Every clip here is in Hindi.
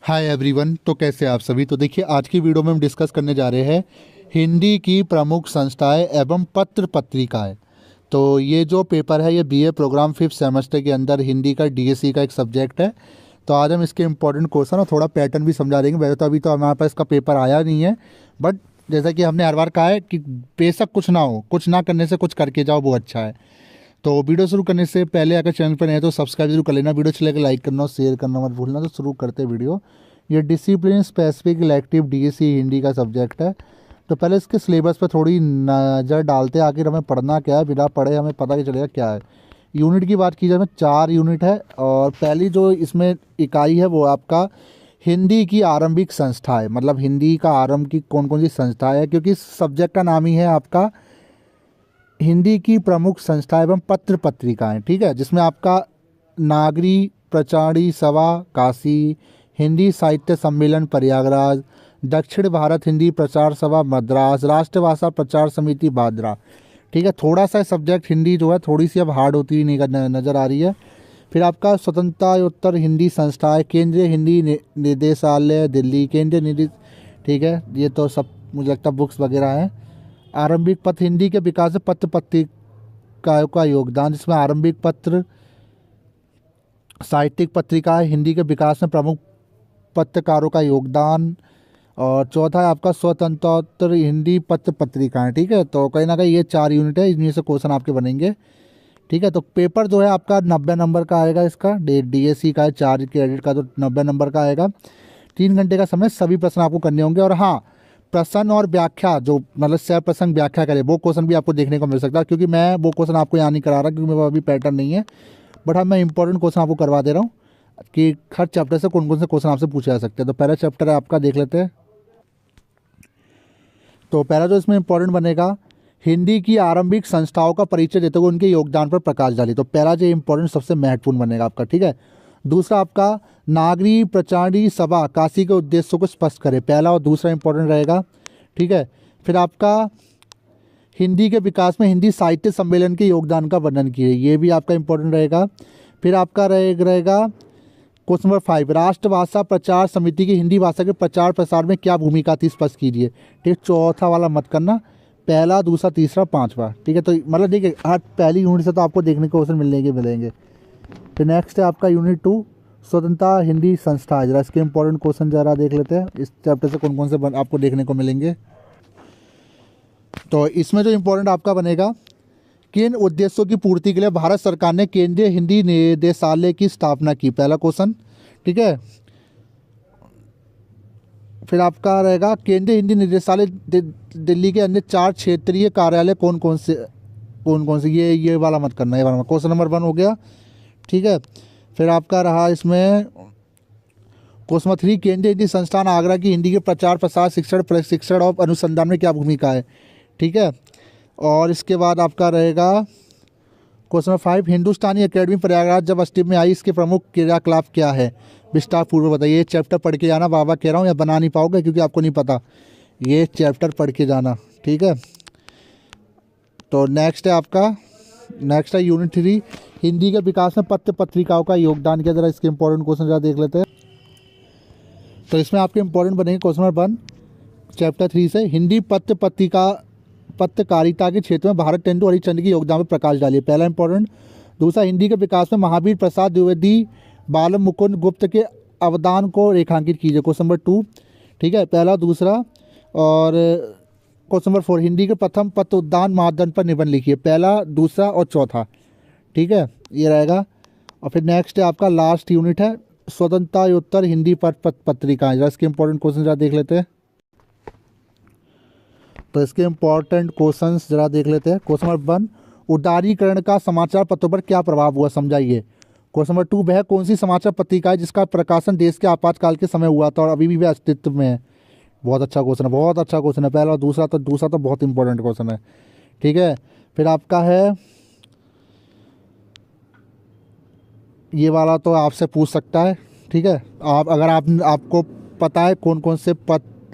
Hi everyone. तो कैसे आप सभी। तो देखिए, आज की वीडियो में हम डिस्कस करने जा रहे हैं हिंदी की प्रमुख संस्थाएं एवं पत्र पत्रिकाएं। तो ये जो पेपर है ये बीए प्रोग्राम 5th सेमेस्टर के अंदर हिंदी का डीएससी का एक सब्जेक्ट है। तो आज हम इसके इंपॉर्टेंट क्वेश्चन और थोड़ा पैटर्न भी समझा देंगे। वैसे तो अभी तो हमारे पास इसका पेपर आया नहीं है, बट जैसा कि हमने हर बार कहा है कि बेशक कुछ ना हो, कुछ ना करने से कुछ करके जाओ, वो अच्छा है। तो वीडियो शुरू करने से पहले अगर चैनल पर नहीं है तो सब्सक्राइब जरूर कर लेना। वीडियो अच्छी लगे लाइक करना और शेयर करना मत भूलना। तो शुरू करते हैं वीडियो। ये discipline specific elective DSC Hindi का सब्जेक्ट है। तो पहले इसके सिलेबस पर थोड़ी नज़र डालते हैं, आखिर हमें पढ़ना क्या है। बिना पढ़े हमें पता नहीं चलेगा क्या है। यूनिट की बात की जाए, 4 यूनिट है और पहली जो इसमें इकाई है वो आपका हिंदी की आरंभिक संस्था है। मतलब हिंदी का आरंभ की कौन कौन सी संस्था है, क्योंकि इस सब्जेक्ट का नाम ही है आपका हिंदी की प्रमुख संस्था एवं पत्र पत्रिकाएं। ठीक है, जिसमें आपका नागरी प्रचारी सभा काशी, हिंदी साहित्य सम्मेलन प्रयागराज, दक्षिण भारत हिंदी प्रचार सभा मद्रास, राष्ट्रभाषा प्रचार समिति बांद्रा। ठीक है, थोड़ा सा सब्जेक्ट हिंदी जो है थोड़ी सी अब हार्ड होती हुई नज़र आ रही है। फिर आपका स्वतंत्रता हिंदी संस्थाएं, केंद्रीय हिंदी निदेशालय दिल्ली, केंद्रीय निधि। ठीक है, ये तो सब मुझे लगता है बुक्स वगैरह हैं। आरंभिक पत्र हिंदी के विकास में पत्र पत्रिकाओं का योगदान, जिसमें आरंभिक पत्र साहित्यिक पत्रिकाएं हिंदी के विकास में प्रमुख पत्रकारों का योगदान। और चौथा है आपका स्वतंत्र हिंदी पत्र पत्रिकाएं। ठीक है, तो कहीं ना कहीं ये 4 यूनिट है, इनमें से क्वेश्चन आपके बनेंगे। ठीक है, तो पेपर जो है आपका 90 नंबर का आएगा। इसका डीएससी का है 4 क्रेडिट का, तो 90 नंबर का आएगा। 3 घंटे का समय, सभी प्रश्न आपको करने होंगे। और हाँ, प्रश्न और व्याख्या जो मतलब सह प्रसंग व्याख्या करे वो क्वेश्चन भी आपको देखने को मिल सकता है, क्योंकि मैं वो क्वेश्चन आपको यहाँ नहीं करा रहा क्योंकि मेरे पास अभी पैटर्न नहीं है। बट हाँ, मैं इंपॉर्टेंट क्वेश्चन आपको करवा दे रहा हूँ कि हर चैप्टर से कौन कौन से क्वेश्चन आपसे पूछे जा सकते हैं। तो पहला चैप्टर है आपका, देख लेते हैं। तो पहला जो इसमें इंपॉर्टेंट बनेगा, हिंदी की आरंभिक संस्थाओं का परिचय देते हुए उनके योगदान पर प्रकाश डाली। तो पहला जो इंपॉर्टेंट सबसे महत्वपूर्ण बनेगा आपका। ठीक है, दूसरा आपका नागरी प्रचारी सभा काशी के उद्देश्यों को स्पष्ट करे। पहला और दूसरा इंपॉर्टेंट रहेगा। ठीक है, फिर आपका हिंदी के विकास में हिंदी साहित्य सम्मेलन के योगदान का वर्णन किए, ये भी आपका इंपॉर्टेंट रहेगा। फिर आपका रहेगा क्वेश्चन नंबर 5, राष्ट्रभाषा प्रचार समिति की हिंदी भाषा के प्रचार प्रसार में क्या भूमिका थी, स्पष्ट कीजिए। ठीक, चौथा वाला मत करना, पहला दूसरा तीसरा पांचवा। ठीक है, तो मतलब देखिए हर पहली यूनिट से तो आपको देखने को क्वेश्चन मिलेंगे। फिर नेक्स्ट है आपका यूनिट 2 स्वतंत्रता हिंदी संस्था। जरा इसके इंपॉर्टेंट क्वेश्चन जरा देख लेते हैं, इस चैप्टर से कौन कौन से आपको देखने को मिलेंगे। तो इसमें जो इंपॉर्टेंट आपका बनेगा, किन उद्देश्यों की पूर्ति के लिए भारत सरकार ने केंद्रीय हिंदी निदेशालय की स्थापना की, पहला क्वेश्चन। ठीक है, फिर आपका रहेगा केंद्रीय हिंदी निदेशालय दिल्ली के अन्य 4 क्षेत्रीय कार्यालय कौन कौन से, ये वाला मत करना, ये वाला क्वेश्चन नंबर 1 हो गया। ठीक है, फिर आपका रहा इसमें क्वेश्चन नंबर 3, केंद्रीय हिंदी संस्थान आगरा की हिंदी के प्रचार प्रसार शिक्षण प्रशिक्षण और अनुसंधान में क्या भूमिका है। ठीक है, और इसके बाद आपका रहेगा क्वेश्चन नंबर 5, हिंदुस्तानी अकेडमी प्रयागराज जब अस्तित्व में आई, इसके प्रमुख क्रियाकलाप क्या है, विस्तार पूर्वक बताइए। ये चैप्टर पढ़ के जाना, बाबा कह रहा हूँ, या बना नहीं पाओगे क्योंकि आपको नहीं पता, ये चैप्टर पढ़ के जाना। ठीक है, तो नेक्स्ट है यूनिट 3, हिंदी के विकास में पत्र पत्रिकाओं का योगदान क्या। जरा इसके इंपॉर्टेंट क्वेश्चन जरा देख लेते हैं। तो इसमें आपके इंपॉर्टेंट बनेंगे क्वेश्चन नंबर 1 चैप्टर 3 से, हिंदी पत्रकारिता के क्षेत्र में भारत तेंदु हरिश्चंद्र के योगदान पर प्रकाश डालिए, पहला इंपॉर्टेंट। दूसरा, हिंदी के विकास में महावीर प्रसाद द्विवेदी बाल मुकुंद गुप्त के अवदान को रेखांकित कीजिए, क्वेश्चन नंबर 2। ठीक है, पहला दूसरा। और क्वेश्चन नंबर 4, हिंदी के प्रथम पत्र उद्यान मानदंड पर निबंध लिखिए, पहला दूसरा और चौथा। ठीक है, ये रहेगा। और फिर नेक्स्ट है आपका लास्ट यूनिट है स्वतंत्रता हिंदी पत्रिकाएं। जरा इसके इंपॉर्टेंट क्वेश्चन जरा देख लेते हैं। तो इसके इंपॉर्टेंट क्वेश्चंस जरा देख लेते हैं। क्वेश्चन नंबर 1, उदारीकरण का समाचार पत्रों पर क्या प्रभाव हुआ, समझाइए। क्वेश्चन नंबर 2, वह कौन सी समाचार पत्रिका है जिसका प्रकाशन देश के आपातकाल के समय हुआ था और अभी भी वह अस्तित्व में है। बहुत अच्छा क्वेश्चन है, बहुत अच्छा क्वेश्चन है। पहला और दूसरा तो बहुत इंपॉर्टेंट क्वेश्चन है। ठीक है, फिर आपका है ये वाला, तो आपसे पूछ सकता है। ठीक है, अगर आपको पता है कौन कौन से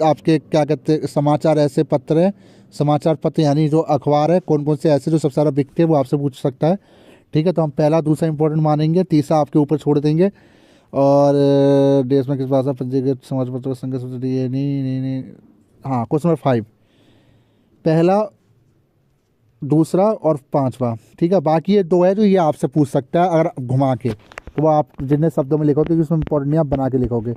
आपके क्या कहते हैं समाचार ऐसे पत्र हैं, समाचार पत्र यानी जो अखबार है, कौन कौन से ऐसे जो सबसे ज़्यादा बिकते हैं, वो आपसे पूछ सकता है। ठीक है, तो हम पहला दूसरा इंपॉर्टेंट मानेंगे, तीसरा आपके ऊपर छोड़ देंगे। और देश में किस भाषा पंजीकृत समाचार पत्र का संघर्ष ये नहीं। हाँ, क्वेश्चन नंबर 5, पहला, दूसरा और पांचवा, ठीक है। बाकी ये दो है जो ये आपसे पूछ सकता है अगर घुमा के, तो वो आप जितने शब्दों में लिखोगे उसमें इंपॉर्टेंट नहीं, आप बना के लिखोगे।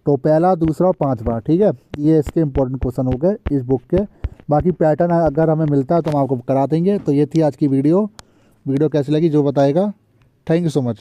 तो पहला, दूसरा और पांचवा, ठीक है, ये इसके इंपॉर्टेंट क्वेश्चन हो गए इस बुक के। बाकी पैटर्न अगर हमें मिलता है तो हम आपको करा देंगे। तो ये थी आज की वीडियो। वीडियो कैसी लगी जो बताएगा। Thank you so much.